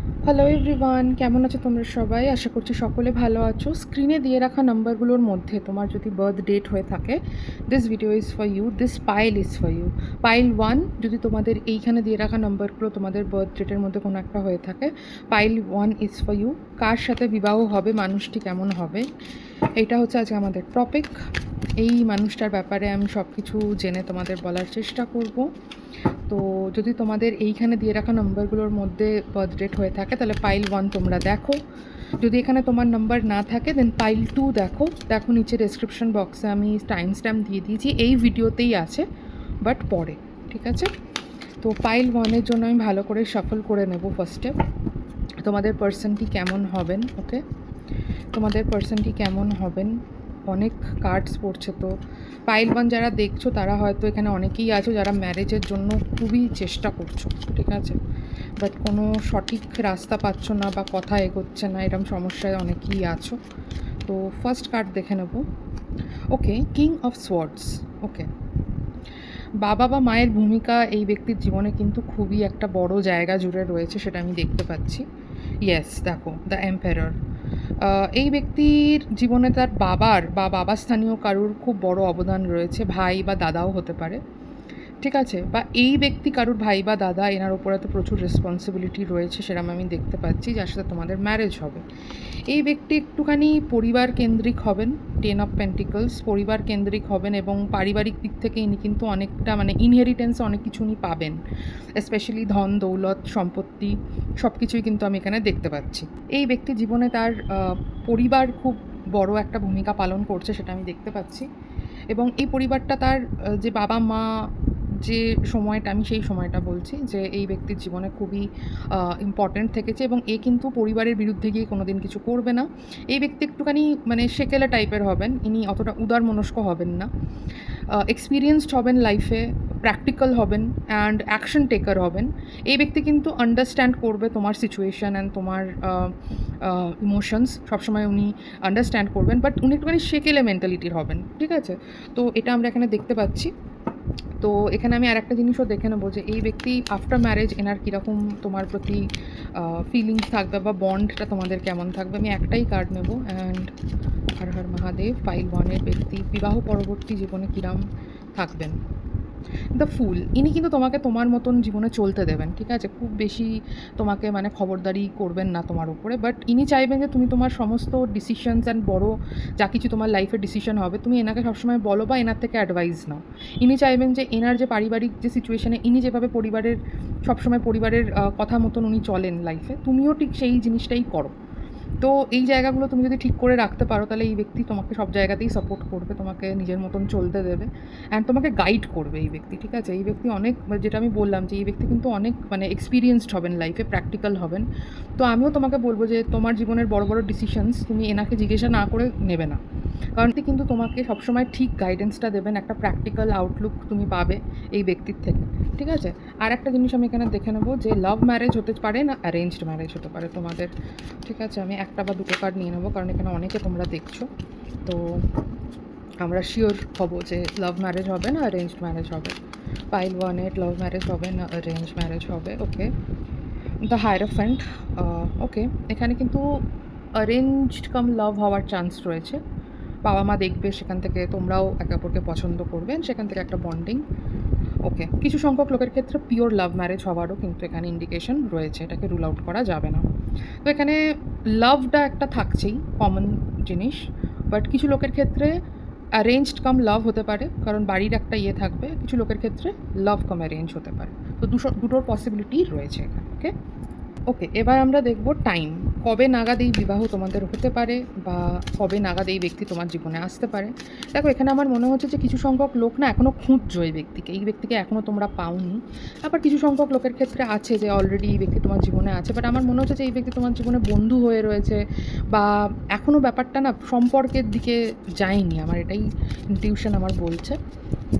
Hello everyone, কেমন আছো তোমরা সবাই? আশা করছি সকলে ভালো আছো। স্ক্রিনে দিয়ে রাখা নাম্বারগুলোর মধ্যে তোমার যদি বার্থ ডেট হয়ে থাকে, this video is for you, this pile is for you. Pile 1, যদি তোমাদের এইখানে দিয়ে রাখা নাম্বারগুলো তোমাদের বার্থ ডেটের মধ্যে কোনো একটা হয়ে থাকে, পাইল 1 ইজ ফর ইউ। কার সাথে বিবাহ হবে, মানুষটি কেমন হবে, এইটা হচ্ছে আজকে আমাদের টপিক। এই মানুষটার ব্যাপারে আমি সব কিছু জেনে তোমাদের বলার চেষ্টা করব। তো যদি তোমাদের এইখানে দিয়ে রাখা নাম্বারগুলোর মধ্যে বার্থ ডেট হয়ে থাকে তাহলে পাইল 1 তোমরা দেখো। যদি এখানে তোমার নাম্বার না থাকে দেন পাইল 2 দেখো। নিচে ডেসক্রিপশন বক্সে আমি টাইম স্ট্যাম্প দিয়ে দিয়েছি, এই ভিডিওতেই আছে বাট পরে, ঠিক আছে? তো পাইল 1-এর জন্য আমি ভালো করে শাফল করে নেব ফার্স্টে। তোমাদের পার্সনটি কেমন হবেন, ওকে? তোমাদের পার্সনটি কেমন হবেন, অনেক কার্ডস পড়ছে। তো পাইল 1 যারা দেখছো তারা হয়তো এখানে অনেকেই আছো যারা ম্যারেজের জন্য খুবই চেষ্টা করছো, ঠিক আছে? বাট কোনো সঠিক রাস্তা পাচ্ছ না বা কথা এগোচ্ছে না, এরকম সমস্যায় অনেকেই আছো। তো ফার্স্ট কার্ড দেখে নেব। ওকে, কিং অফ সোয়ার্ডস। ওকে, বাবা বা মায়ের ভূমিকা এই ব্যক্তির জীবনে কিন্তু খুবই একটা বড় জায়গা জুড়ে রয়েছে, সেটা আমি দেখতে পাচ্ছি। ইয়েস, দেখো দ্য এম্পায়ার। এই ব্যক্তির জীবনে তার বাবা স্থানীয় কারুর খুব বড় অবদান রয়েছে, ভাই বা দাদাও হতে পারে, ঠিক আছে? বা এই ব্যক্তি কারুর ভাই বা দাদা, এনার ওপরে তো প্রচুর রেসপন্সিবিলিটি রয়েছে, সেরকম আমি দেখতে পাচ্ছি, যার সাথে তোমাদের ম্যারেজ হবে। এই ব্যক্তি একটুখানি পরিবার কেন্দ্রিক হবেন, 10 অফ পেন্টিকলস, পরিবার কেন্দ্রিক হবেন এবং পারিবারিক দিক থেকে ইনি কিন্তু অনেকটা ইনহেরিটেন্সে অনেক কিছু উনি পাবেন, স্পেশালি ধন দৌলত সম্পত্তি সব কিছুই কিন্তু আমি এখানে দেখতে পাচ্ছি। এই ব্যক্তি জীবনে তার পরিবার খুব বড় একটা ভূমিকা পালন করছে, সেটা আমি দেখতে পাচ্ছি। এবং এই পরিবারটা তার যে বাবা মা, যে সময়টা আমি সেই সময়টা বলছি যে এই ব্যক্তির জীবনে খুবই ইম্পর্ট্যান্ট থেকেছে এবং এ কিন্তু পরিবারের বিরুদ্ধে গিয়ে কোনো দিন কিছু করবে না। এই ব্যক্তি একটুখানি সেকেলে টাইপের হবেন, ইনি অতটা উদারমনস্ক হবেন না, এক্সপিরিয়েন্সড হবেন লাইফে, প্র্যাকটিক্যাল হবেন অ্যান্ড অ্যাকশন টেকার হবেন। এই ব্যক্তি কিন্তু আন্ডারস্ট্যান্ড করবে তোমার সিচুয়েশান অ্যান্ড তোমার ইমোশনস, সবসময় উনি আন্ডারস্ট্যান্ড করবেন, বাট উনি একটুখানি সেকেলে মেন্টালিটির হবেন, ঠিক আছে? তো এটা আমরা এখানে দেখতে পাচ্ছি। তো এখানে আমি আর একটা জিনিসও দেখে নেবো যে এই ব্যক্তি আফটার ম্যারেজ এনার কীরকম তোমার প্রতি ফিলিংস থাকবে বা বন্ডটা তোমাদের কেমন থাকবে। আমি একটাই কার্ড নেব, অ্যান্ড হর হর মহাদেব। পাইল 1-এর ব্যক্তি বিবাহ পরবর্তী জীবনে কীরকম থাকবেন। দ্য ফুল, ইনি কিন্তু তোমাকে তোমার মতন জীবনে চলতে দেবেন, ঠিক আছে? খুব বেশি তোমাকে খবরদারি করবেন না তোমার উপরে, বাট ইনি চাইবেন যে তুমি তোমার সমস্ত ডিসিশনস অ্যান্ড বড় যা কিছু তোমার লাইফের ডিসিশন হবে তুমি এনাকে সবসময় বলো বা এনার থেকে অ্যাডভাইস নাও। ইনি চাইবেন যে এনার যে পারিবারিক যে সিচুয়েশানে ইনি যেভাবে সবসময় পরিবারের কথা মতন উনি চলেন লাইফে, তুমিও ঠিক সেই জিনিসটাই করো। তো এই জায়গাগুলো তুমি যদি ঠিক করে রাখতে পারো তাহলে এই ব্যক্তি তোমাকে সব জায়গাতেই সাপোর্ট করবে, তোমাকে নিজের মতন চলতে দেবে অ্যান্ড তোমাকে গাইড করবে এই ব্যক্তি, ঠিক আছে? এই ব্যক্তি অনেক, যেটা আমি বললাম যে এই ব্যক্তি কিন্তু অনেক এক্সপিরিয়েন্সড হবেন লাইফে, প্র্যাকটিক্যাল হবেন। তো আমিও তোমাকে বলবো যে তোমার জীবনের বড় বড় ডিসিশনস তুমি এনাকে জিজ্ঞাসা না করে নেবে না, কারণ তিনি কিন্তু তোমাকে সবসময় ঠিক গাইডেন্সটা দেবেন, একটা প্র্যাকটিক্যাল আউটলুক তুমি পাবে এই ব্যক্তির থেকে, ঠিক আছে? আর একটা জিনিস আমি এখানে দেখে নেবো যে লাভ ম্যারেজ হতে পারে না অ্যারেঞ্জড ম্যারেজ হতে পারে তোমাদের, ঠিক আছে? আমি একটা বা দুটো কার্ড নিয়ে নেবো কারণ এখানে অনেকে তোমরা দেখছো, তো আমরা শিওর হব যে লাভ ম্যারেজ হবে না অ্যারেঞ্জড ম্যারেজ হবে। পাইল 1-এর লাভ ম্যারেজ হবে না অ্যারেঞ্জ ম্যারেজ হবে। ওকে, দ্য হায়ারোফ্যান্ট। ওকে, এখানে কিন্তু অ্যারেঞ্জড কাম লাভ হওয়ার চান্স রয়েছে, বাবা মা দেখবে, সেখান থেকে তোমরাও একে অপরকে পছন্দ করবেন, সেখান থেকে একটা বন্ডিং। ওকে, কিছু সংখ্যক লোকের ক্ষেত্রে পিওর লাভ ম্যারেজ হওয়ারও কিন্তু এখানে ইন্ডিকেশন রয়েছে, এটাকে রুল আউট করা যাবে না। তো এখানে লাভটা একটা থাকছেই, কমন জিনিস, বাট কিছু লোকের ক্ষেত্রে অ্যারেঞ্জড কাম লাভ হতে পারে, কারণ বাড়ির একটা ইয়ে থাকবে। কিছু লোকের ক্ষেত্রে লাভ কাম অ্যারেঞ্জ হতে পারে, তো দুটোর পসিবিলিটি রয়েছে এখানে। ওকে ওকে, এবার আমরা দেখব টাইম, কবে নাগাদ এই বিবাহ তোমাদের হতে পারে বা কবে নাগাদ এই ব্যক্তি তোমার জীবনে আসতে পারে। দেখো, এখানে আমার মনে হচ্ছে যে কিছু সংখ্যক লোক না এখনও খুঁজছো এই ব্যক্তিকে এখনও তোমরা পাওনি। আবার কিছু সংখ্যক লোকের ক্ষেত্রে আছে যে অলরেডি এই ব্যক্তি তোমার জীবনে আছে, বাট আমার মনে হচ্ছে যে এই ব্যক্তি তোমার জীবনে বন্ধু হয়ে রয়েছে বা এখনও ব্যাপারটা না সম্পর্কের দিকে যায়নি, আমার এটাই ইনটিউশন আমার বলছে।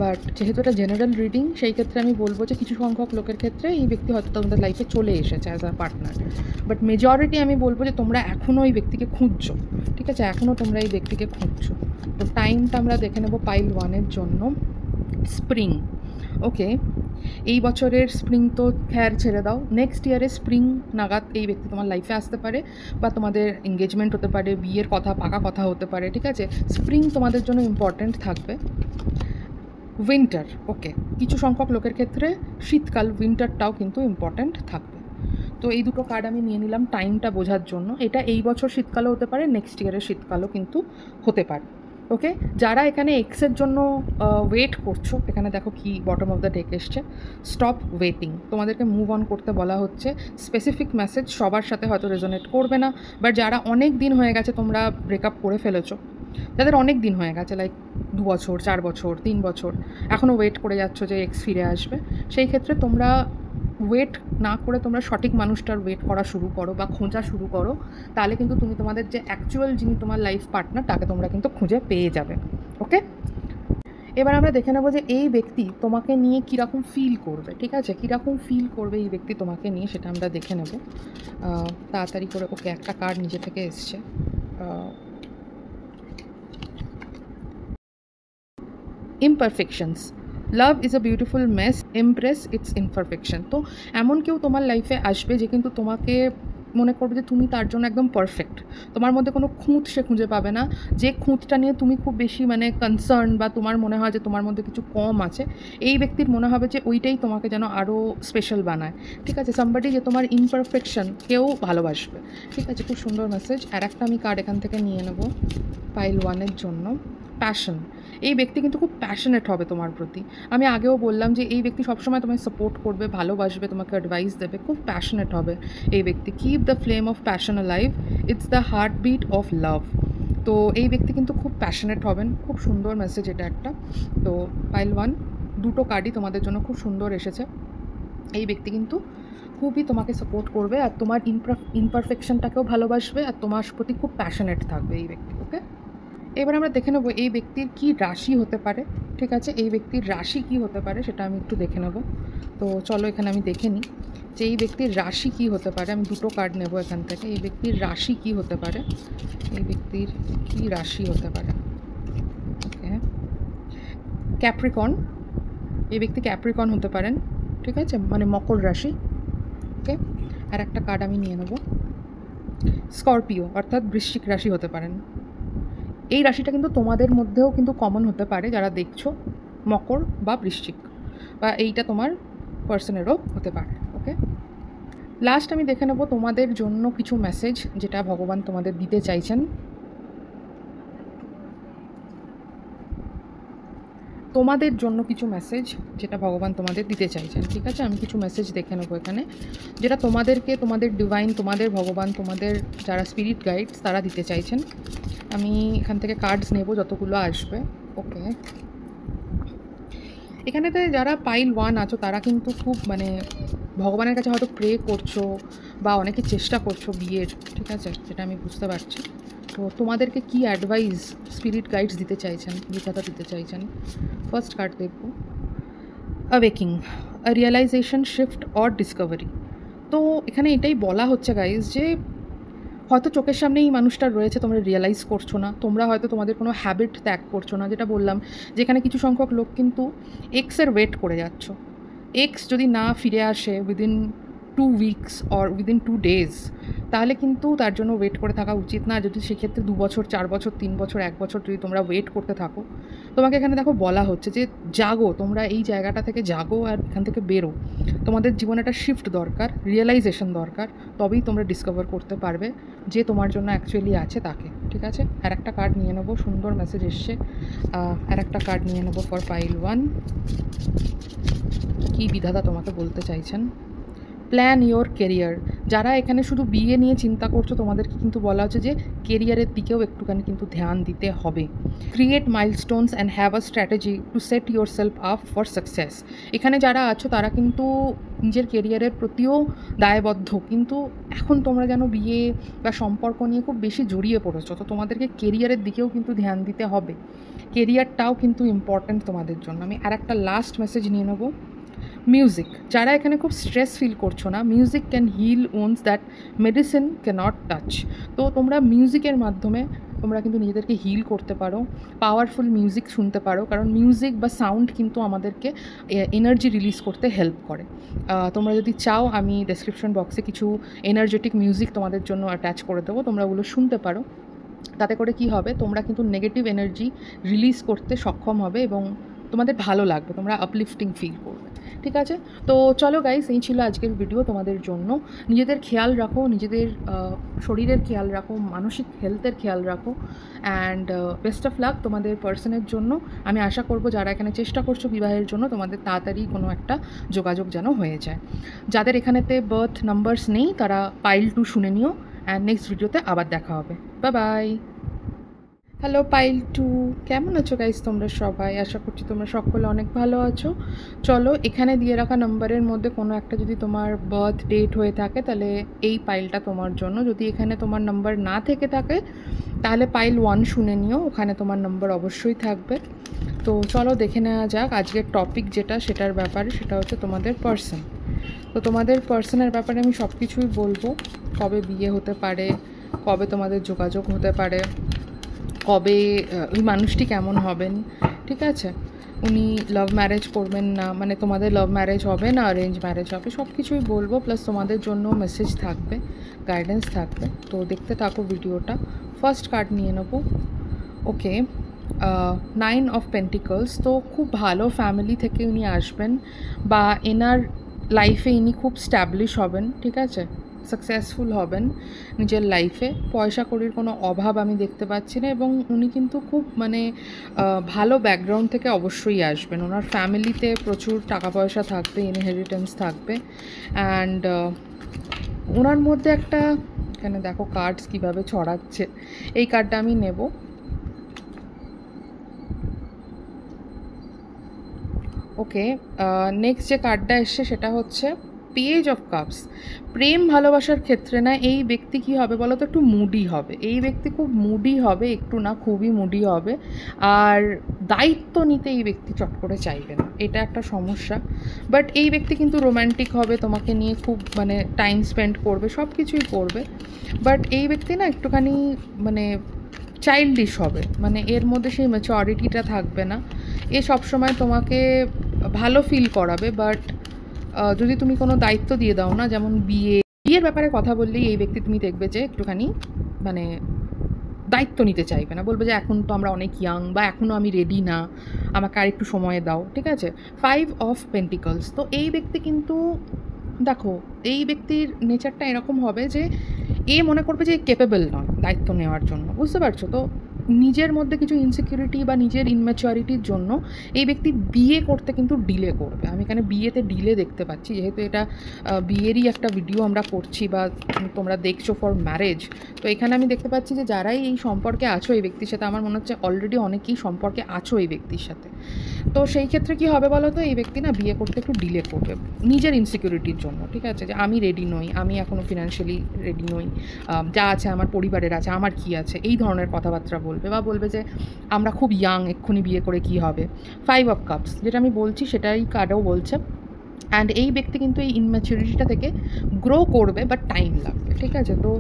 বাট যেহেতু এটা জেনারেল রিডিং, সেই ক্ষেত্রে আমি বলবো যে কিছু সংখ্যক লোকের ক্ষেত্রে এই ব্যক্তি হয়তো তোমাদের লাইফে চলে এসেছে as a partner, but majority আমি বলবো যে তোমরা এখনও এই ব্যক্তিকে খুঁজছো, ঠিক আছে? এখনও তোমরা এই ব্যক্তিকে খুঁজছো। তো টাইমটা আমরা দেখে নেবো পাইল 1-এর জন্য, স্প্রিং। ওকে, এই বছরের স্প্রিং তো খ্যার ছেড়ে দাও, নেক্সট ইয়ারে স্প্রিং নাগাদ এই ব্যক্তি তোমার লাইফে আসতে পারে, বা তোমাদের এঙ্গেজমেন্ট হতে পারে, বিয়ের কথা, পাকা কথা হতে পারে, ঠিক আছে? স্প্রিং তোমাদের জন্য ইম্পর্ট্যান্ট থাকবে। উইন্টার, ওকে, কিছু সংখ্যক লোকের ক্ষেত্রে শীতকাল, উইন্টারটাও কিন্তু ইম্পর্ট্যান্ট থাকবে। তো এই দুটো কার্ড আমি নিয়ে নিলাম টাইমটা বোঝার জন্য। এটা এই বছর শীতকালও হতে পারে, নেক্সট ইয়ারের শীতকালও কিন্তু হতে পারে। ওকে, যারা এখানে এক্সের জন্য ওয়েট করছো, এখানে দেখো কি বটম অফ দ্য ডেক এসছে, স্টপ ওয়েটিং। তোমাদেরকে মুভ অন করতে বলা হচ্ছে। স্পেসিফিক মেসেজ সবার সাথে হয়তো রেজোনেট করবে না, বাট যারা অনেক দিন হয়ে গেছে তোমরা ব্রেকআপ করে ফেলেছো, যাদের অনেক দিন হয়ে গেছে, লাইক 2 বছর, 4 বছর, 3 বছর, এখনও ওয়েট করে যাচ্ছ যে এক্স ফিরে আসবে, সেই ক্ষেত্রে তোমরা ওয়েট না করে তোমরা সঠিক মানুষটার ওয়েট করা শুরু করো বা খোঁজা শুরু করো, তাহলে কিন্তু তুমি তোমাদের যে অ্যাকচুয়াল যিনি তোমার লাইফ পার্টনার তাকে তোমরা কিন্তু খুঁজে পেয়ে যাবে। ওকে, এবার আমরা দেখে নেবো যে এই ব্যক্তি তোমাকে নিয়ে কীরকম ফিল করবে, ঠিক আছে? কীরকম ফিল করবে এই ব্যক্তি তোমাকে নিয়ে, সেটা আমরা দেখে নেব তাড়াতাড়ি করে। ওকে, একটা কার্ড নিজে থেকে এসছে, imperfections. Love is a beautiful mess, embrace its imperfection. তো এমন কেউ তোমার লাইফে আসবে যে কিন্তু তোমাকে মনে করবে যে তুমি তার জন্য একদম পারফেক্ট, তোমার মধ্যে কোনো খুঁত সে খুঁজে পাবে না। যে খুঁতটা নিয়ে তুমি খুব বেশি মানে কনসার্ন, বা তোমার মনে হয় যে তোমার মধ্যে কিছু কম আছে, এই ব্যক্তির মনে হবে যে ওইটাই তোমাকে যেন আরও স্পেশাল বানায়, ঠিক আছে? সামবাডি যে তোমার ইমপারফেকশন কেউ ভালোবাসবে, ঠিক আছে? খুব সুন্দর মেসেজ। আর একটা আমি কার্ড এখান থেকে নিয়ে নেব পাইল 1-এর জন্য, প্যাশন। এই ব্যক্তি কিন্তু খুব প্যাশনেট হবে তোমার প্রতি। আমি আগেও বললাম যে এই ব্যক্তি সবসময় তোমায় সাপোর্ট করবে, ভালোবাসবে, তোমাকে অ্যাডভাইস দেবে, খুব প্যাশনেট হবে এই ব্যক্তি। Keep the flame of passion alive, it's the heartbeat of love. তো এই ব্যক্তি কিন্তু খুব প্যাশনেট হবেন, খুব সুন্দর মেসেজ এটা একটা। তো পাইল 1, দুটো কার্ডই তোমাদের জন্য খুব সুন্দর এসেছে। এই ব্যক্তি কিন্তু খুবই তোমাকে সাপোর্ট করবে, আর তোমার ইমপারফেকশনটাকেও ভালোবাসবে, আর তোমার প্রতি খুব প্যাশনেট থাকবে এই ব্যক্তি। ওকে, এবার আমরা দেখে নেবো এই ব্যক্তির কী রাশি হতে পারে, ঠিক আছে? এই ব্যক্তির রাশি কী হতে পারে সেটা আমি একটু দেখে নেব। তো চলো এখানে আমি দেখে নিই যে এই ব্যক্তির রাশি কী হতে পারে। আমি দুটো কার্ড নেব এখান থেকে। এই ব্যক্তির রাশি কী হতে পারে, এই ব্যক্তির কী রাশি হতে পারে? ওকে, ক্যাপ্রিকন। এই ব্যক্তি ক্যাপ্রিকন হতে পারেন, ঠিক আছে? মানে মকর রাশি। ওকে, আর একটা কার্ড আমি নিয়ে নেব, স্করপিও অর্থাৎ বৃশ্চিক রাশি হতে পারেন। এই রাশিটা কিন্তু তোমাদের মধ্যেও কিন্তু কমন হতে পারে, যারা দেখছো, মকর বা বৃশ্চিক, বা এইটা তোমার পার্সনেরও হতে পারে। ওকে, লাস্ট আমি দেখে নেব তোমাদের জন্য কিছু মেসেজ যেটা ভগবান তোমাদের দিতে চাইছেন। তোমাদের জন্য কিছু মেসেজ যেটা ভগবান তোমাদের দিতে চাইছেন, ঠিক আছে? আমি কিছু মেসেজ দেখে নেবো এখানে, যেটা তোমাদেরকে তোমাদের ডিভাইন, তোমাদের ভগবান, তোমাদের যারা স্পিরিট গাইডস তারা দিতে চাইছেন। আমি এখান থেকে কার্ডস নেব যতগুলো আসবে। ওকে, এখানেতে যারা পাইল 1 আছো তারা কিন্তু খুব মানে ভগবানের কাছে হয়তো প্রে করছো, বা অনেকে চেষ্টা করছো বিয়ের, ঠিক আছে? যেটা আমি বুঝতে পারছি। তো তোমাদেরকে কি অ্যাডভাইস স্পিরিট গাইডস দিতে চাইছেন, বিধাতা দিতে চাইছেন? ফার্স্ট কার্ড দেখব, awakening, a realization, shift or discovery. তো এখানে এটাই বলা হচ্ছে গাইজ যে হয়তো চোখের সামনে এই মানুষটা রয়েছে, তোমরা রিয়েলাইজ করছো না, তোমরা হয়তো তোমাদের কোনো হ্যাবিট ত্যাগ করছো না, যেটা বললাম যেখানে কিছু সংখ্যক লোক কিন্তু এক্সের ওয়েট করে যাচ্ছ। এক্স যদি না ফিরে আসে within 2 weeks or within 2 days, তাহলে কিন্তু তার জন্য ওয়েট করে থাকা উচিত না। যদি সেক্ষেত্রে 2 বছর, 4 বছর, 3 বছর, 1 বছর যদি তোমরা ওয়েট করতে থাকো, তোমাকে এখানে দেখো বলা হচ্ছে যে জাগো, তোমরা এই জায়গাটা থেকে জাগো আর এখান থেকে বেরো। তোমাদের জীবনে একটা শিফট দরকার, রিয়েলাইজেশন দরকার, তবেই তোমরা ডিসকভার করতে পারবে যে তোমার জন্য অ্যাকচুয়ালি আছে তাকে, ঠিক আছে? আর একটা কার্ড নিয়ে নেবো, সুন্দর মেসেজ এসছে। আর একটা কার্ড নিয়ে নেবো ফর পাইল 1, কী বিধাতা তোমাকে বলতে চাইছেন। Plan your career. যারা এখানে শুধু বিয়ে নিয়ে চিন্তা করছো, তোমাদেরকে কিন্তু বলা হচ্ছে যে কেরিয়ারের দিকেও একটুখানি কিন্তু ধ্যান দিতে হবে। Create milestones and have a strategy to set your self up for success. এখানে যারা আছো তারা কিন্তু নিজের কেরিয়ারের প্রতিও দায়বদ্ধ, কিন্তু এখন তোমরা যেন বিয়ে বা সম্পর্ক নিয়ে খুব বেশি জড়িয়ে পড়েছো, তো তোমাদেরকে কেরিয়ারের দিকেও কিন্তু ধ্যান দিতে হবে। কেরিয়ারটাও কিন্তু ইম্পর্ট্যান্ট তোমাদের জন্য। আমি আর একটা লাস্ট মেসেজ নিয়ে নেবো, মিউজিক। যারা এখানে খুব স্ট্রেস ফিল করছো না, music can heal wounds that medicine can't touch. তো তোমরা মিউজিকের মাধ্যমে তোমরা কিন্তু নিজেদেরকে হিল করতে পারো, পাওয়ারফুল মিউজিক শুনতে পারো, কারণ মিউজিক বা সাউন্ড কিন্তু আমাদেরকে এনার্জি রিলিজ করতে হেল্প করে। তোমরা যদি চাও আমি ডেসক্রিপশন বক্সে কিছু এনার্জেটিক মিউজিক তোমাদের জন্য অ্যাটাচ করে দেবো, তোমরা ওগুলো শুনতে পারো। তাতে করে কি হবে, তোমরা কিন্তু নেগেটিভ এনার্জি রিলিজ করতে সক্ষম হবে এবং তোমাদের ভালো লাগবে, তোমরা আপলিফটিং ফিল করবে। ঠিক আছে, তো চলো গাইস, এই ছিল আজকের ভিডিও তোমাদের জন্য। নিজেদের খেয়াল রাখো, নিজেদের শরীরের খেয়াল রাখো, মানসিক হেলথের খেয়াল রাখো, অ্যান্ড বেস্ট অফ লাক তোমাদের পার্সনের জন্য। আমি আশা করব যারা এখানে চেষ্টা করছো বিবাহের জন্য, তোমাদের তাড়াতাড়ি কোনো একটা যোগাযোগ যেন হয়ে যায়। যাদের এখানেতে বার্থ নাম্বারস নেই তারা পাইল 2 শুনে নিও, অ্যান্ড নেক্সট ভিডিওতে আবার দেখা হবে। বাই। হ্যালো পাইল 2, কেমন আছো গাইস তোমরা সবাই? আশা করছি তোমরা সকলে অনেক ভালো আছো। চলো, এখানে দিয়ে রাখা নাম্বারের মধ্যে কোনো একটা যদি তোমার বার্থ ডেট হয়ে থাকে তাহলে এই পাইলটা তোমার জন্য। যদি এখানে তোমার নাম্বার না থেকে থাকে তাহলে পাইল 1 শুনে নিও, ওখানে তোমার নাম্বার অবশ্যই থাকবে। তো চলো দেখে নেওয়া যাক আজকের টপিক যেটা, সেটার ব্যাপারে। সেটা হচ্ছে তোমাদের পার্সন। তো তোমাদের পার্সনের ব্যাপারে আমি সব কিছুই বলবো, কবে বিয়ে হতে পারে, কবে তোমাদের যোগাযোগ হতে পারে, কবে ওই মানুষটি কেমন হবেন, ঠিক আছে, উনি লাভ ম্যারেজ করবেন না, মানে তোমাদের লাভ ম্যারেজ হবে না অ্যারেঞ্জ ম্যারেজ হবে, সব কিছুই বলবো। প্লাস তোমাদের জন্য মেসেজ থাকবে, গাইডেন্স থাকবে। তো দেখতে থাকো ভিডিওটা। ফার্স্ট কার্ড নিয়ে নেবো। ওকে, 9 অফ পেন্টিকলস। তো খুব ভালো ফ্যামিলি থেকে উনি আসবেন, বা এনার লাইফে ইনি খুব স্ট্যাবলিশ হবেন, ঠিক আছে, সাকসেসফুল হবেন নিজের লাইফে। পয়সা কড়ির কোনো অভাব আমি দেখতে পাচ্ছি না, এবং উনি কিন্তু খুব মানে ভালো ব্যাকগ্রাউন্ড থেকে অবশ্যই আসবেন। ওনার ফ্যামিলিতে প্রচুর টাকা পয়সা থাকবে, ইনহেরিটেন্স থাকবে, অ্যান্ড ওনার মধ্যে একটা, এখানে দেখো কার্ডস কীভাবে ছড়াচ্ছে, এই কার্ডটা আমি নেব। ওকে, নেক্সট যে কার্ডটা এসছে সেটা হচ্ছে পেজ অফ কাপস। প্রেম ভালোবাসার ক্ষেত্রে না এই ব্যক্তি কী হবে বলো তো, একটু মুডি হবে। এই ব্যক্তি খুব মুডি হবে, একটু না খুবই মুডি হবে, আর দায়িত্ব নিতে এই ব্যক্তি চট করে চাইবে না, এটা একটা সমস্যা। বাট এই ব্যক্তি কিন্তু রোম্যান্টিক হবে, তোমাকে নিয়ে খুব মানে টাইম স্পেন্ড করবে, সব কিছুই করবে। বাট এই ব্যক্তি না একটুখানি মানে চাইল্ডিশ হবে, মানে এর মধ্যে সেই ম্যাচরিটিটা থাকবে না। এ সবসময় তোমাকে ভালো ফিল করাবে, বাট যদি তুমি কোনো দায়িত্ব দিয়ে দাও না, যেমন বিয়ের ব্যাপারে কথা বললেই এই ব্যক্তি তুমি দেখবে যে একটুখানি মানে দায়িত্ব নিতে চাইবে না, বলবে যে এখন তো আমরা অনেক ইয়াং, বা এখনও আমি রেডি না, আমাকে আর একটু সময় দাও, ঠিক আছে। 5 অফ পেন্টিকলস। তো এই ব্যক্তি কিন্তু দেখো, এই ব্যক্তির নেচারটা এরকম হবে যে এ মনে করবে যে কেপেবল নয় দায়িত্ব নেওয়ার জন্য, বুঝতে পারছো তো। নিজের মধ্যে কিছু ইনসিকিউরিটি বা নিজের ইনম্যাচুরিটির জন্য এই ব্যক্তি বিয়ে করতে কিন্তু ডিলে করবে। আমি এখানে বিয়েতে ডিলে দেখতে পাচ্ছি, যেহেতু এটা বিয়েরই একটা ভিডিও আমরা করছি বা তোমরা দেখছো ফর ম্যারেজ। তো এখানে আমি দেখতে পাচ্ছি যে যারাই এই সম্পর্কে আছো এই ব্যক্তির সাথে, আমার মনে হচ্ছে অলরেডি অনেকেই সম্পর্কে আছো এই ব্যক্তির সাথে। তো সেই ক্ষেত্রে কী হবে বলো তো, এই ব্যক্তি না বিয়ে করতে একটু ডিলে করবে নিজের ইনসিকিউরিটির জন্য, ঠিক আছে, যে আমি রেডি নই, আমি এখনও ফিনান্সিয়ালি রেডি নই, যা আছে আমার পরিবারের আছে, আমার কী আছে, এই ধরনের কথাবার্তা বলবে, বা বলবে যে আমরা খুব ইয়াং, এক্ষুনি বিয়ে করে কী হবে। 5 অফ কাপস, যেটা আমি বলছি সেটাই কার্ডও বলছে। অ্যান্ড এই ব্যক্তি কিন্তু এই ইনম্যাচুরিটিটা থেকে গ্রো করবে, বাট টাইম লাগবে, ঠিক আছে। তো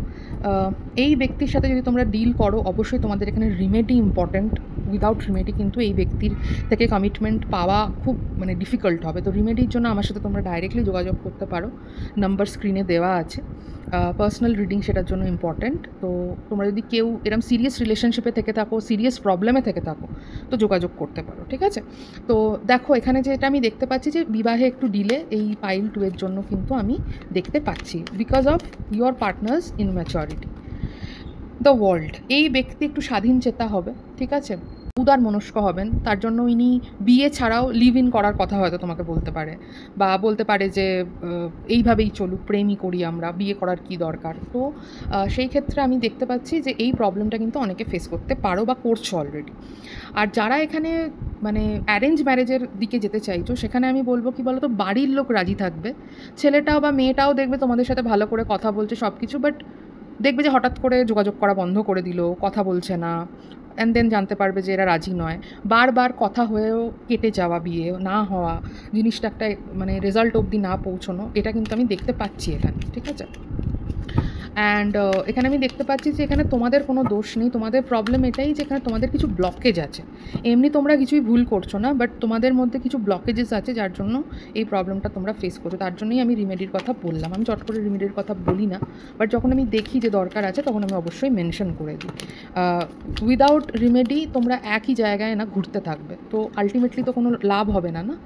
এই ব্যক্তির সাথে যদি তোমরা ডিল করো, অবশ্যই তোমাদের এখানে রিমেডি ইম্পর্ট্যান্ট। উইদাউট রিমেডি কিন্তু এই ব্যক্তির থেকে কমিটমেন্ট পাওয়া খুব মানে ডিফিকাল্ট হবে। তো রিমেডির জন্য আমার সাথে তোমরা ডাইরেক্টলি যোগাযোগ করতে পারো, নাম্বার স্ক্রিনে দেওয়া আছে। পার্সোনাল রিডিং সেটার জন্য ইম্পর্ট্যান্ট। তো তোমরা যদি কেউ এরকম সিরিয়াস রিলেশনশিপে থেকে থাকো, সিরিয়াস প্রবলেমে থেকে থাকো, তো যোগাযোগ করতে পারো, ঠিক আছে। তো দেখো এখানে যেটা আমি দেখতে পাচ্ছি যে বিবাহে একটু ডিলে এই পাইল 2 এর জন্য কিন্তু আমি দেখতে পাচ্ছি, because of your partners immaturity. The world, এই ব্যক্তি একটু স্বাধীন চেতা হবে, ঠিক আছে, উদার মনস্ক হবেন। তার জন্য ইনি বিয়ে ছাড়াও লিভ ইন করার কথা হয়তো তোমাকে বলতে পারে, বা বলতে পারে যে এইভাবেই চলুক, প্রেমই করি আমরা, বিয়ে করার কি দরকার। তো সেই ক্ষেত্রে আমি দেখতে পাচ্ছি যে এই প্রবলেমটা কিন্তু অনেকে ফেস করতে পারো বা করছো অলরেডি। আর যারা এখানে মানে অ্যারেঞ্জ ম্যারেজের দিকে যেতে চাইছো, সেখানে আমি বলবো কি বলো তো, বাড়ির লোক রাজি থাকবে, ছেলেটাও বা মেয়েটাও দেখবে তোমাদের সাথে ভালো করে কথা বলছে সব কিছু, বাট দেখবে যে হঠাৎ করে যোগাযোগ করা বন্ধ করে দিল, কথা বলছে না, অ্যান্ড দেন জানতে পারবে যে এরা রাজি নয়। বারবার কথা হয়েও কেটে যাওয়া, বিয়ে না হওয়া, জিনিসটা একটা মানে রেজাল্ট অবধি না পৌঁছানো, এটা কিন্তু আমি দেখতে পাচ্ছি এখানে, ঠিক আছে। অ্যান্ড এখানে আমি দেখতে পাচ্ছি যে এখানে তোমাদের কোনো দোষ নেই, তোমাদের প্রবলেম এটাই যে এখানে তোমাদের কিছু ব্লকেজ আছে। এমনি তোমরা কিছুই ভুল করছো না, বাট তোমাদের মধ্যে কিছু ব্লকেজেস আছে যার জন্য এই প্রবলেমটা তোমরা ফেস করছো। তার জন্যই আমি রিমেডির কথা বললাম। আমি চট করে রিমেডির কথা বলি না, বাট যখন আমি দেখি যে দরকার আছে তখন আমি অবশ্যই মেনশন করে দিই। উইদাউট রিমেডি তোমরা একই জায়গায় না ঘুরতে থাকবে, তো আলটিমেটলি তো কোনো লাভ হবে না, না?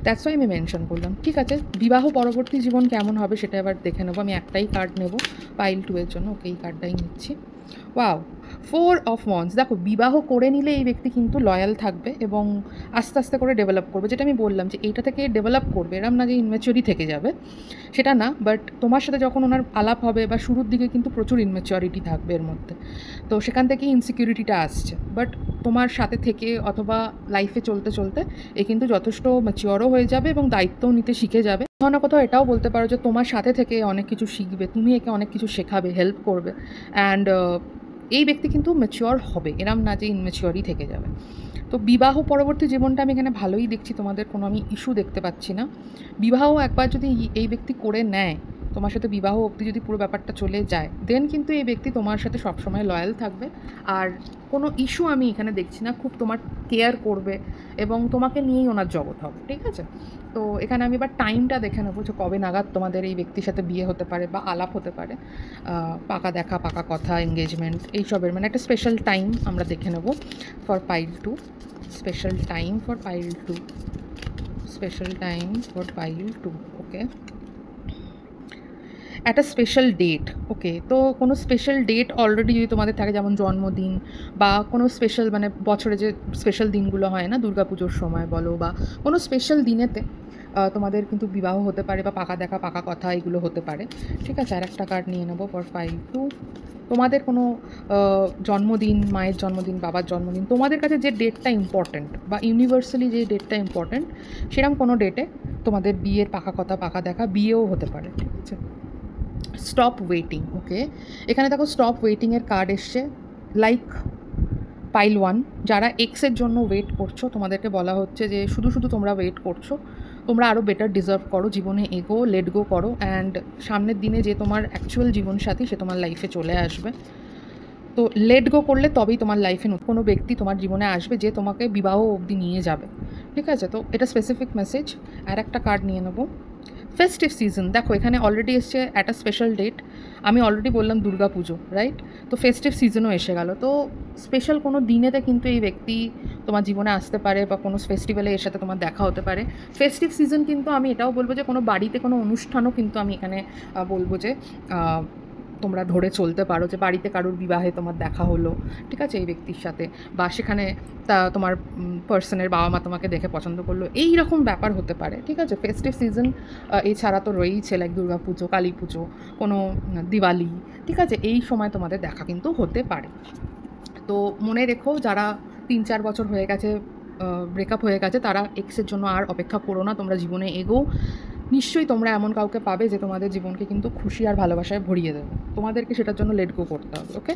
দ্যাটস ওয়াই আমি মেনশন করলাম। ঠিক আছে, বিবাহ পরবর্তী জীবন কেমন হবে সেটা এবার দেখে নেবো। আমি একটাই কার্ড নেব পাইল 2 এর জন্য। ওকে, এই কার্ডটাই নিচ্ছি। Wow, 4 of wands. দেখো, বিবাহ করে নিলে এই ব্যক্তি কিন্তু লয়াল থাকবে এবং আস্তে আস্তে করে ডেভেলপ করবে। যেটা আমি বললাম যে এইটা থেকে ডেভেলপ করবে, এরম না যে ইনম্যাচিওরি থেকে যাবে, সেটা না। বাট তোমার সাথে যখন ওনার আলাপ হবে বা শুরুর দিকে কিন্তু প্রচুর ইনম্যাচিওরিটি থাকবে এর মধ্যে, তো সেখান থেকেই ইনসিকিউরিটিটা আসছে। বাট তোমার সাথে থেকে অথবা লাইফে চলতে চলতে এ কিন্তু যথেষ্ট ম্যাচিওরও হয়ে যাবে এবং দায়িত্বও নিতে শিখে যাবে। কোথাও না কোথাও এটাও বলতে পারো যে তোমার সাথে থেকে অনেক কিছু শিখবে, তুমি একে অনেক কিছু শেখাবে, হেল্প করবে। অ্যান্ড এই ব্যক্তি কিন্তু ম্যাচিওর হবে, এরম না যে ইনম্যাচিওরই থেকে যাবে। তো বিবাহ পরবর্তী জীবনটা আমি এখানে ভালোই দেখছি, তোমাদের কোনো আমি ইস্যু দেখতে পাচ্ছি না। বিবাহ একবার যদি এই ব্যক্তি করে নেয়, তোমার সাথে বিবাহ অবধি যদি পুরো ব্যাপারটা চলে যায়, দেন কিন্তু এই ব্যক্তি তোমার সাথে সবসময় লয়াল থাকবে। আর কোনো ইস্যু আমি এখানে দেখছি না, খুব তোমার কেয়ার করবে এবং তোমাকে নিয়েই ওনার জগৎ হবে। ঠিক আছে, তো এখানে আমি এবার টাইমটা দেখে নেবো যে কবে নাগাদ তোমাদের এই ব্যক্তির সাথে বিয়ে হতে পারে বা আলাপ হতে পারে, পাকা দেখা, পাকা কথা, এঙ্গেজমেন্ট, এইসবের মানে একটা স্পেশাল টাইম আমরা দেখে নেবো for pile 2। Special time for pile 2, special time for pile 2। Okay, একটা স্পেশাল ডেট। ওকে, তো কোনো স্পেশাল ডেট অলরেডি যদি তোমাদের থাকে, যেমন জন্মদিন বা কোনো স্পেশাল মানে বছরে যে স্পেশাল দিনগুলো হয় না, দুর্গাপুজোর সময় বলো বা কোনো স্পেশাল দিনেতে তোমাদের কিন্তু বিবাহ হতে পারে বা পাকা দেখা, পাকা কথা, এগুলো হতে পারে। ঠিক আছে, আর একটা কার্ড নিয়ে নেবো ফর পাইল 2। তোমাদের কোনো জন্মদিন, মায়ের জন্মদিন, বাবার জন্মদিন, তোমাদের কাছে যে ডেটটা ইম্পর্ট্যান্ট বা ইউনিভার্সালি যে ডেটটা ইম্পর্ট্যান্ট, সেরকম কোনো ডেটে তোমাদের বিয়ের পাকা কথা, পাকা দেখা, বিয়েও হতে পারে। ঠিক আছে, স্টপ ওয়েটিং। ওকে, এখানে দেখো স্টপ ওয়েটিংয়ের কার্ড এসছে। লাইক পাইল 1, যারা এক্সের জন্য ওয়েট করছো, তোমাদেরকে বলা হচ্ছে যে শুধু শুধু তোমরা ওয়েট করছো, তোমরা আরও বেটার ডিজার্ভ করো, জীবনে এগো, লেট গো করো। অ্যান্ড সামনের দিনে যে তোমার অ্যাকচুয়াল জীবনসাথী সে তোমার লাইফে চলে আসবে। তো লেট গো করলে তবেই তোমার লাইফে কোনো ব্যক্তি তোমার জীবনে আসবে যে তোমাকে বিবাহ অবধি নিয়ে যাবে। ঠিক আছে, তো এটা স্পেসিফিক মেসেজ। আর একটা কার্ড নিয়ে নেবো, ফেস্টিভ সিজন। দেখো, এখানে অলরেডি এসছে একটা স্পেশাল ডেট। আমি অলরেডি বললাম দুর্গা পুজো, রাইট? তো ফেস্টিভ সিজনও এসে গেল। তো স্পেশাল কোনো দিনেতে কিন্তু এই ব্যক্তি তোমার জীবনে আসতে পারে বা কোনো ফেস্টিভ্যালে এর সাথে তোমার দেখা হতে পারে। ফেস্টিভ সিজন কিন্তু আমি এটাও বলবো যে কোনো বাড়িতে কোনো অনুষ্ঠানও কিন্তু আমি এখানে বলবো যে তোমরা ধরে চলতে পারো, যে বাড়িতে কারোর বিবাহে তোমার দেখা হলো, ঠিক আছে, এই ব্যক্তির সাথে, বা সেখানে তোমার পার্সনের বাবা মা তোমাকে দেখে পছন্দ করলো, এই রকম ব্যাপার হতে পারে। ঠিক আছে, ফেস্টিভ সিজন এছাড়া তো রয়েইছে, লাইক দুর্গা পুজো, কালী পুজো, কোনো দিওয়ালি। ঠিক আছে, এই সময় তোমাদের দেখা কিন্তু হতে পারে। তো মনে রেখো, যারা 3-4 বছর হয়ে গেছে ব্রেকআপ হয়ে গেছে, তারা এক্সের জন্য আর অপেক্ষা করো না, তোমরা জীবনে এগো। নিশ্চয়ই তোমরা এমন কাউকে পাবে যে তোমাদের জীবনকে কিন্তু খুশি আর ভালোবাসায় ভরিয়ে দেবে। তোমাদেরকে সেটার জন্য লেট গো করতে হবে। ওকে,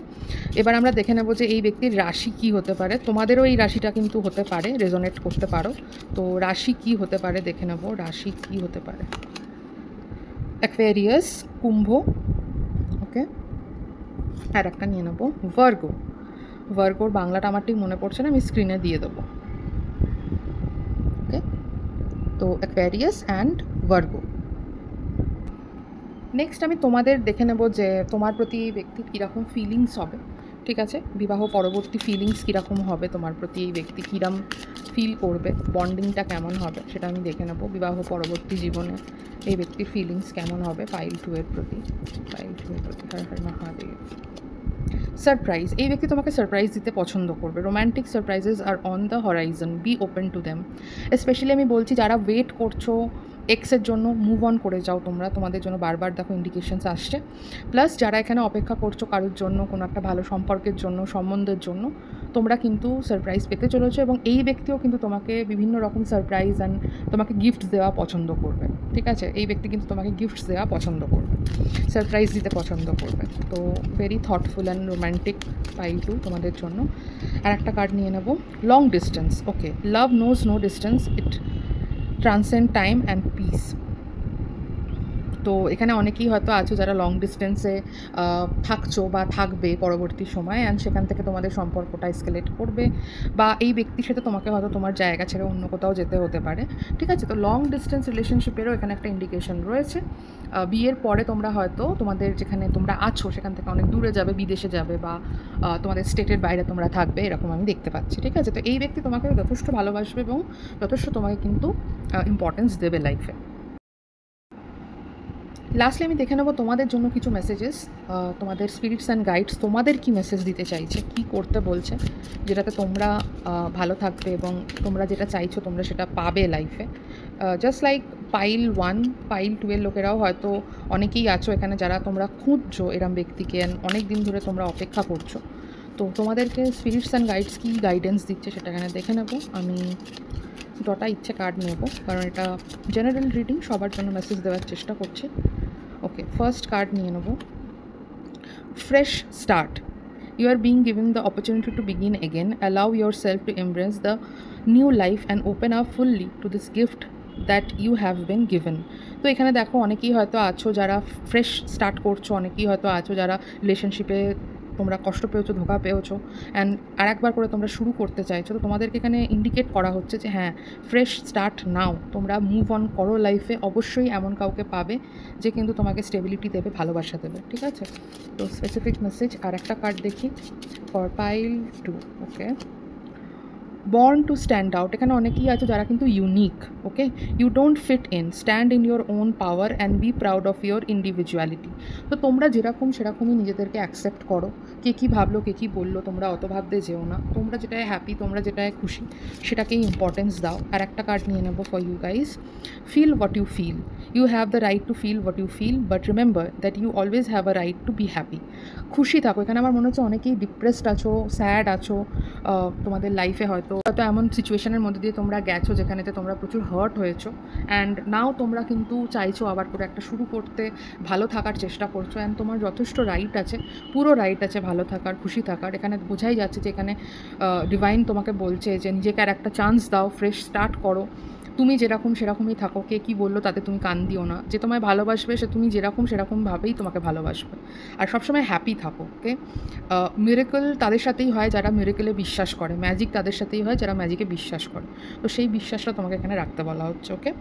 এবার আমরা দেখে নেব যে এই ব্যক্তির রাশি কী হতে পারে। তোমাদেরও এই রাশিটা কিন্তু হতে পারে, রেজোনেট করতে পারো। তো রাশি কী হতে পারে দেখে নেব, রাশি কী হতে পারে। অ্যাকুয়ারিয়াস, কুম্ভ। ওকে, আর একটা নিয়ে নেব ভার্গো। ভার্গোর বাংলাটা আমার ঠিক মনে পড়ছে না, আমি স্ক্রিনে দিয়ে দেবো। ওকে, তো অ্যাকুয়ারিয়াস অ্যান্ড ভার্গো। নেক্সট আমি তোমাদের দেখে নেব যে তোমার প্রতি এই ব্যক্তির কীরকম ফিলিংস হবে। ঠিক আছে, বিবাহ পরবর্তী ফিলিংস কীরকম হবে, তোমার প্রতি এই ব্যক্তি কীরকম ফিল করবে, বন্ডিংটা কেমন হবে সেটা আমি দেখে নেব। বিবাহ পরবর্তী জীবনে এই ব্যক্তির ফিলিংস কেমন হবে পাইল 2 এর প্রতি, পাইল 2 এর প্রতি। হর হর মহাদেব। সারপ্রাইজ, এই ব্যক্তি তোমাকে সারপ্রাইজ দিতে পছন্দ করবে। Romantic surprises are on the horizon, be open to them. Specially আমি বলছি, যারা ওয়েট করছো এক্সের জন্য, মুভ অন করে যাও তোমরা, তোমাদের জন্য বারবার দেখো ইন্ডিকেশনস আসছে। প্লাস যারা এখানে অপেক্ষা করছো কারোর জন্য, কোনো একটা ভালো সম্পর্কের জন্য, সম্বন্ধের জন্য, তোমরা কিন্তু সারপ্রাইজ পেতে চলেছো এবং এই ব্যক্তিও কিন্তু তোমাকে বিভিন্ন রকম সারপ্রাইজ অ্যান্ড তোমাকে গিফট দেওয়া পছন্দ করবে। ঠিক আছে, এই ব্যক্তি কিন্তু তোমাকে গিফটস দেওয়া পছন্দ করবে, সারপ্রাইজ দিতে পছন্দ করবে। তো very thoughtful and romantic pile 2 তোমাদের জন্য। আর একটা কার্ড নিয়ে নেব, long distance. Okay, love knows no distance, it transcend time and space. তো এখানে অনেকেই হয়তো আছো যারা লং ডিস্টেন্সে থাকছো বা থাকবে পরবর্তী সময়, অ্যান্ড সেখান থেকে তোমাদের সম্পর্কটা এসকেলেট করবে, বা এই ব্যক্তির সাথে তোমাকে হয়তো তোমার জায়গা ছেড়ে অন্য কোথাও যেতে হতে পারে। ঠিক আছে, তো লং ডিস্টেন্স রিলেশনশিপেরও এখানে একটা ইন্ডিকেশন রয়েছে। বিয়ের পরে তোমরা হয়তো তোমাদের যেখানে তোমরা আছো সেখান থেকে অনেক দূরে যাবে, বিদেশে যাবে, বা তোমাদের স্টেটের বাইরে তোমরা থাকবে, এরকম আমি দেখতে পাচ্ছি। ঠিক আছে, তো এই ব্যক্তি তোমাকে যথেষ্ট ভালোবাসবে এবং যথেষ্ট তোমাকে কিন্তু ইম্পর্টেন্স দেবে লাইফে। লাস্টলি আমি দেখে নেবো তোমাদের জন্য কিছু মেসেজেস, তোমাদের স্পিরিটস অ্যান্ড গাইডস তোমাদের কি মেসেজ দিতে চাইছে, কি করতে বলছে, যেটাতে তোমরা ভালো থাকবে এবং তোমরা যেটা চাইছো তোমরা সেটা পাবে লাইফে। জাস্ট লাইক পাইল 1, পাইল 2 এর লোকেরাও হয়তো অনেকেই আছো এখানে যারা তোমরা খুঁজছো এরম ব্যক্তিকে, অনেক দিন ধরে তোমরা অপেক্ষা করছো। তো তোমাদেরকে স্পিরিটস অ্যান্ড গাইডস কী গাইডেন্স দিচ্ছে সেটা এখানে দেখে নেবো। আমি যটা ইচ্ছে কার্ড নেব, কারণ এটা জেনারেল রিডিং, সবার জন্য মেসেজ দেওয়ার চেষ্টা করছি। ওকে, ফার্স্ট কার্ড নিয়ে নেব। Fresh start, you are being given the opportunity to begin again. Allow yourself to embrace the new life and open up fully to this gift that you have been given. তো এখানে দেখো অনেকেই হয়তো আছো যারা fresh start করছো, অনেকেই হয়তো আছো যারা রিলেশনশিপে তোমরা কষ্ট পেয়েছো, ধোঁকা পেয়েছো, অ্যান্ড আর একবার করে তোমরা শুরু করতে চাইছো। তো তোমাদেরকে এখানে ইন্ডিকেট করা হচ্ছে যে হ্যাঁ, ফ্রেশ স্টার্ট নাও, তোমরা মুভ অন করো লাইফে। অবশ্যই এমন কাউকে পাবে যে কিন্তু তোমাকে স্টেবিলিটি দেবে, ভালোবাসা দেবে। ঠিক আছে, তো স্পেসিফিক মেসেজ আর একটা কার্ড দেখি for pile 2। Okay, born to stand out, এখানে অনেকেই আছে যারা কিন্তু unique. Okay, you don't fit in, stand in your own power and be proud of your individuality. তো তোমরা যেরকম সেরকমই নিজেদেরকে অ্যাকসেপ্ট করো। কে কী ভাবলো, কে কী বললো, তোমরা অত ভাবতে যেও না। তোমরা যেটায় হ্যাপি, তোমরা যেটায় খুশি, সেটাকেই ইম্পর্টেন্স দাও। আর একটা কার্ড নিয়ে নেবো for you guys. Feel what you feel, you have the right to feel what you feel, but remember that you always have a right to be happy. খুশি থাকো। এখানে আমার মনে হচ্ছে অনেকেই ডিপ্রেসড আছো, স্যাড আছো, তোমাদের লাইফে হয়তো এমন সিচুয়েশনের মধ্যে দিয়ে তোমরা গেছো যেখানেতে তোমরা প্রচুর হার্ট হয়েছো, অ্যান্ড নাও তোমরা কিন্তু চাইছো আবার করে একটা শুরু করতে, ভালো থাকার চেষ্টা করছো, অ্যান্ড তোমার যথেষ্ট রাইট আছে, পুরো রাইট আছে ভালো থাকার, খুশি থাকার। এখানে বোঝাই যাচ্ছে যে এখানে ডিভাইন তোমাকে বলছে যে নিজেকে আর একটা চান্স দাও, ফ্রেশ স্টার্ট করো। তুমি যেরকম সেরকমই থাকো, কে কী বললো তাতে তুমি কান দিও না। যে তোমায় ভালোবাসবে সে তুমি যেরকম সেরকমভাবেই তোমাকে ভালোবাসবে, আর সবসময় হ্যাপি থাকো। ওকে, মিরেকল তাদের সাথেই হয় যারা মিরেকলে বিশ্বাস করে, ম্যাজিক তাদের সাথেই হয় যারা ম্যাজিকে বিশ্বাস করে। তো সেই বিশ্বাসটা তোমাকে এখানে রাখতে বলা হচ্ছে। ওকে,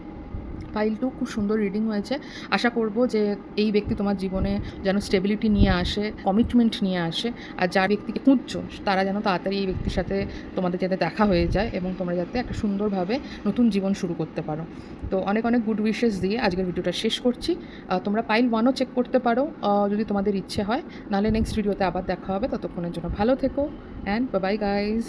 পাইল 2 খুব সুন্দর রিডিং হয়েছে। আশা করব যে এই ব্যক্তি তোমার জীবনে যেন স্টেবিলিটি নিয়ে আসে, কমিটমেন্ট নিয়ে আসে, আর যার ব্যক্তিকে খুঁজছো তারা যেন তাড়াতাড়ি এই ব্যক্তির সাথে তোমাদের যাতে দেখা হয়ে যায় এবং তোমরা যাতে একটা সুন্দরভাবে নতুন জীবন শুরু করতে পারো। তো অনেক অনেক গুড উইশেস দিয়ে আজকের ভিডিওটা শেষ করছি। তোমরা পাইল 1ও চেক করতে পারো যদি তোমাদের ইচ্ছে হয়, নাহলে নেক্সট ভিডিওতে আবার দেখা হবে। ততক্ষণের জন্য ভালো থেকো, অ্যান্ড বাই বাই গাইজ।